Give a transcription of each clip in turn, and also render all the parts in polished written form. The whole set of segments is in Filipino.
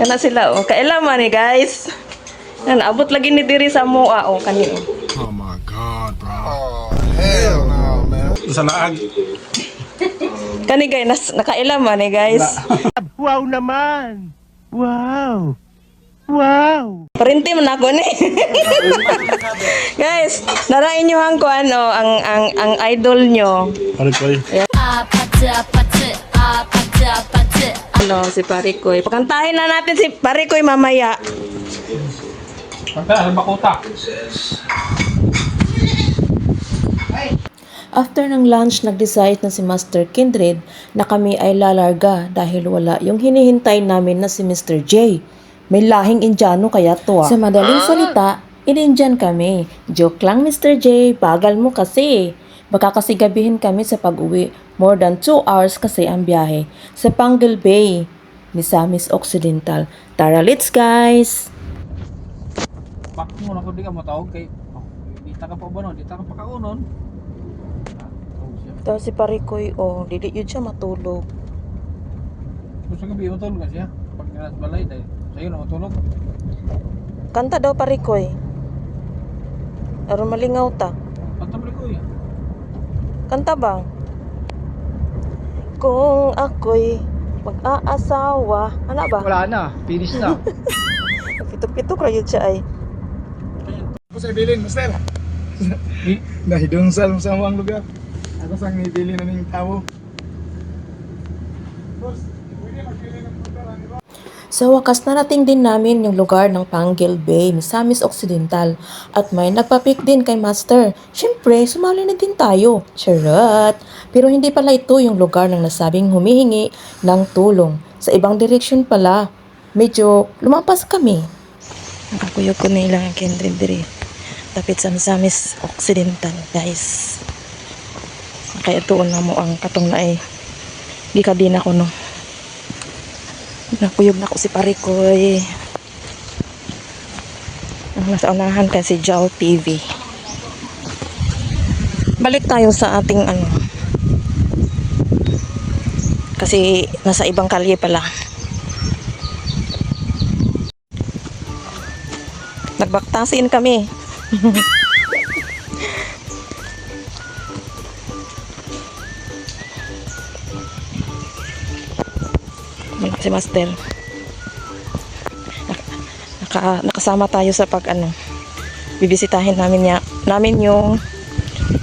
Kana sila oh. Kailaman ni guys. Nan abot lagi ni diri sa mua oh kani. Oh my God, bro. Oh, hell no, man. Sa laag. Kani guys nakailaman ni guys. Wow naman! Wow! Wow! Perinti man ako ni. Guys, narain nyo ang ano, ang idol nyo. Ano ko yun? Ano, si Parikoy. Pakantahin na natin si Parikoy mamaya. Pagka, bakuta. After ng lunch, nag-decide na si Master Kindred na kami ay lalarga dahil wala yung hinihintay namin na si Mr. J. May lahing Indiano kaya to ah. Sa madaling salita, in-Indian kami. Joke lang Mr. J, bagal mo kasi. Baka kasi gabihin kami sa pag-uwi. More than 2 hours kasi ang biyahe. Sa Panguil Bay, Misamis Occidental. Tara, let's guys! Bakit mo na kung di ka matawag kay dita ka pa ba no? Dita ka pa kaunon. Ito si Parikoy, oh, dili yun siya matulog. Gusto gabi matulog ka siya. Pag nasa balay dahil sa'yo na matulog. Kanta daw Parikoy. Aron malingaw ta. Patabli ko eh. Kanta ba? Kung ako'y mag-aasawa. Ano ba? Wala na, finish na. Pitok-pitok ra yun siya ay. Ako sa ibilin, Master. Dahil doon sa masamang lugar. Ako sa ibilin na ng tao. Sa wakas narating din namin yung lugar ng Panguil Bay, Misamis Occidental. At may nagpapik din kay Master. Siyempre, sumali na din tayo. Charot! Pero hindi pala ito yung lugar ng nasabing humihingi ng tulong. Sa ibang direksyon pala. Medyo lumampas kami. Nakakuyog ko na ilang Kindred diri. Tapit sa Misamis Occidental, guys. Kaya tuon na mo ang katong na ay di ka din ako no. Nakuyog na ko si Parikoy. Ang nasa unahan kasi Jow TV. Balik tayo sa ating ano. Kasi nasa ibang kalye pala. Nagbaktasin kami. Si Master nakasama tayo sa pag ano bibisitahin namin yung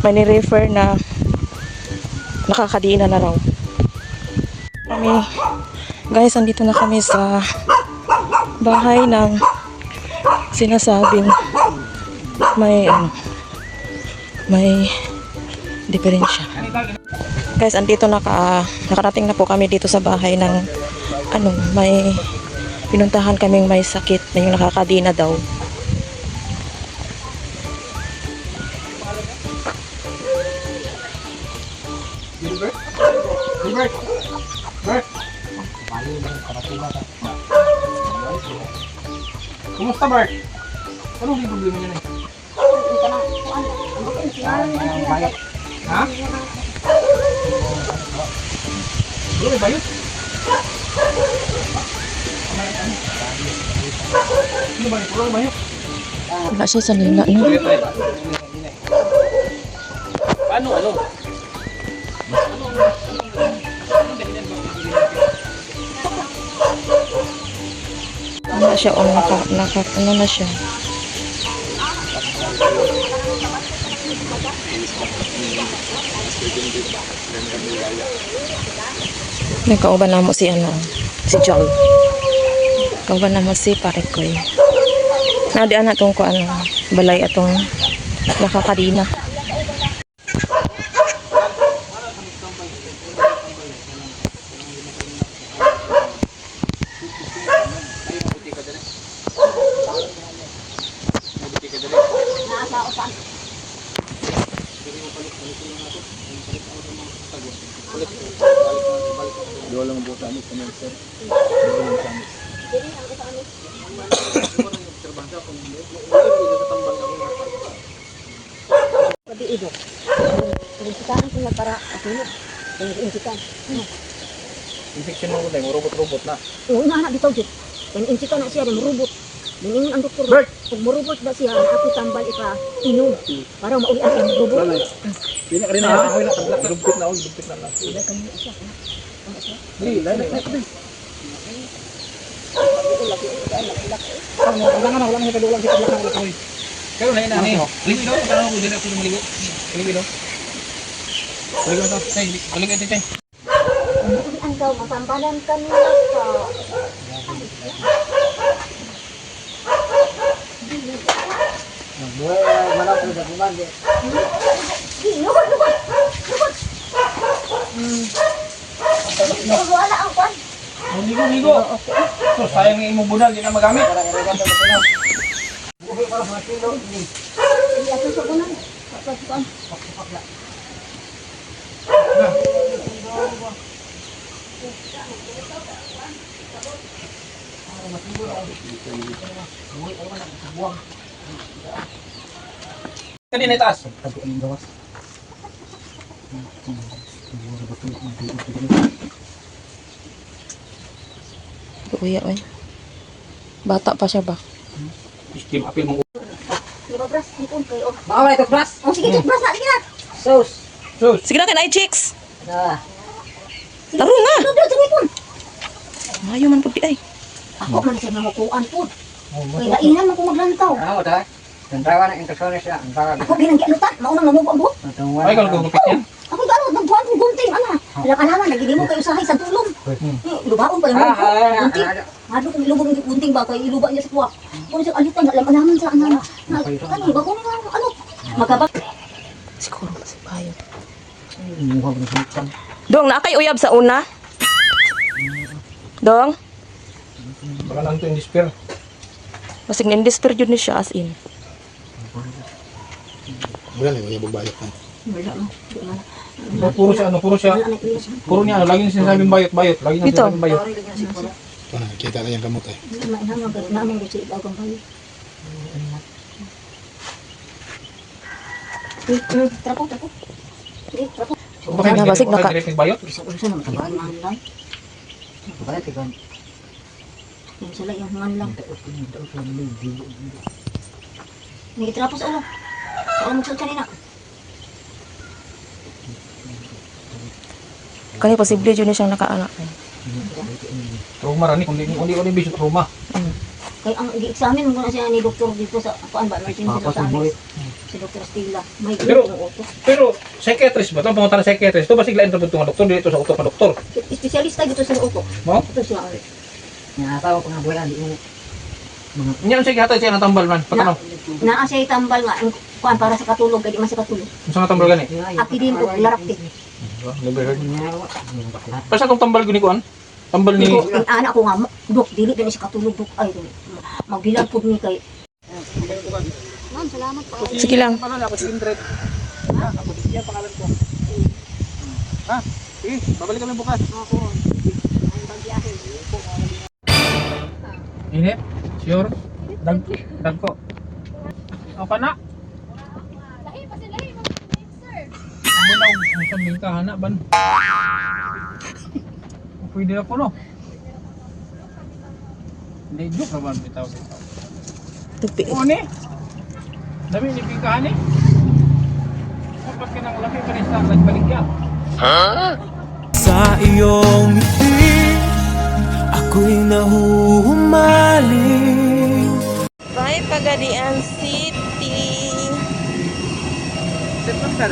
may ni-refer na nakakadiina na raw kami guys. Andito na kami sa bahay ng sinasabing may ano may diferensya guys. Andito nakarating na po kami dito sa bahay ng ano, may pinuntahan kaming may sakit na yung nakakadina daw. Gilbert? Bert? Kumusta Bert? Anong yung problema niya na? Ha? Ano bayot? Ano ba ito? Ano ba yun? Wala siya sa nila, no? Paano? Ano? Wala siya, o ano na siya. May kauban na mo si ano, si Joel. Kauban na mo si Parikoy. Nadian na itong ano, balay atong nakakadina. Dua lang po sa amin, sir. Pwede idok. Pagkitaan ko na para atulog. Pagkitaan. Infection mo tayo, robot-robot na. Oo, na dito, Jit. Kaya insika na siya, murubot. Ningon ang doktor, Bert! pag murubot ba siya, ako tambal ika inom. Para maulian ang murubot. Pina ka rin na. Ako na tablak. Lumpit na ako. Lumpit na lang. Wala kami siya. Dili, lala. Wala nga kadulang si tablak ng lakoy. Pero na ina ni. Ligo daw, parang ako dili ako maligo. Ligo daw. Ligo daw. Tay, ligo tay. Ang daw, matambalan kanina sa... Lubot, lubot! Lubot! Wala ang kwan. Ligo, ligo. So, sayang yung imong bunal, di na magamit. Hindi ato sa kunan. Pagkuhan. Kanina itaas. Kuya, oy. Bata pa siya ba? Steam apil mo. Di ba, Bras? Ipon kayo. Baka may toothbrush? Oh, sige, Bras na. Sige na. Sauce. Sus. Sige na, kinay chicks. Ah. Taro nga. Dodo, sige ipon. Ayaw man pudi ay. Ako man siya namukuan po. Kaya lainan man ko maglantaw. Ano ta? Tantawa na intasyon siya. Ang baka. Ako ginanggialutan. Maunang namukuan po. Ay, kalau gugupit yan. Ako gano'n, nagbuhan kong gunting, ano? Alam ka naman, nagiging kayo sa sa tulong. Lubaon pa yung mga gunting. Hado kong ilubong yung gunting ba, kaya iluba niya sa tuwa. Kung siya alitan, alam ka naman sa ano. Ano, ba kung ano? Magkabak. Siguro kasi bayot. Dong, naakay uyab sa una. Dong, Baka lang ito yung despair. masig nindisper jud ni siya as in. Wala lang, yung bayot na. Wala mo. Puro siya, ano, puro siya. Puro niya, ano, lagi niya sinasabing bayot, bayot. Lagi niya Ito. sinasabing bayot. Kita na yung gamot eh. Naamang gusto ibagang kayo. Trapo, trapo. Trapo. Bakit Ano, basig naka- direct bayot? Gusto naman kabahan man lang. Yung sila yung man lang. May trapo sa ulo. Ako magsud kanina. Kani posible jud ni siyang nakaanak. Trauma rin, kundi bisyo trauma. Kaya ang i-examine mo na siya ni doktor dito sa kuan ba emergency sa amin. Si Dr. Stila. May Pero- yung utok. Pero, psychiatrist ba? Itong pangunta ng psychiatrist. Ito ba sigla yung nga doktor? Dito sa utok ng doktor. Espesyalista dito sa utok. Mo? Ito siya. Nakatawa ko nga buwan. Di mo. Niya ang psychiatrist siya natambal man. Patanaw. Naa siya itambal nga. Ang kuan para sa katulog. Kaya di man sa katulog. Saan natambal gani? Aki din o larapti. Never heard. Basta itong tambal gani ko an? Tambal ni... Diko, ang anak ko nga, dok, dili din siya katulog, dok. Ay, magbilang po ni kay... Ma'am, salamat po. Sige lang. Ano na ako si Indred? Ako yan pangalan ko. Ha? Sige, babalik kami bukas. Ako, ang bagyahe. Init? Sure? Dag ko. Ako ka na? Hindi na ako sabihin ka, hana ban? Pwede na po, no? Hindi, joke naman, bitaw. Tupi. O, ni? Dami, nipikahan eh. Dapat ka nang laki pa rin sa nagbaligyan. Sa iyong ngiti, ako'y nahuhumaling. Bye, Pagadian City. Set lang, sir.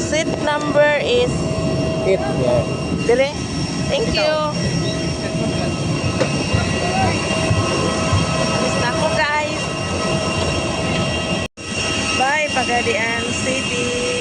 Seat number is 8. Yeah. Dire. Thank you. Alis na ako, guys. Bye, Pagadian City.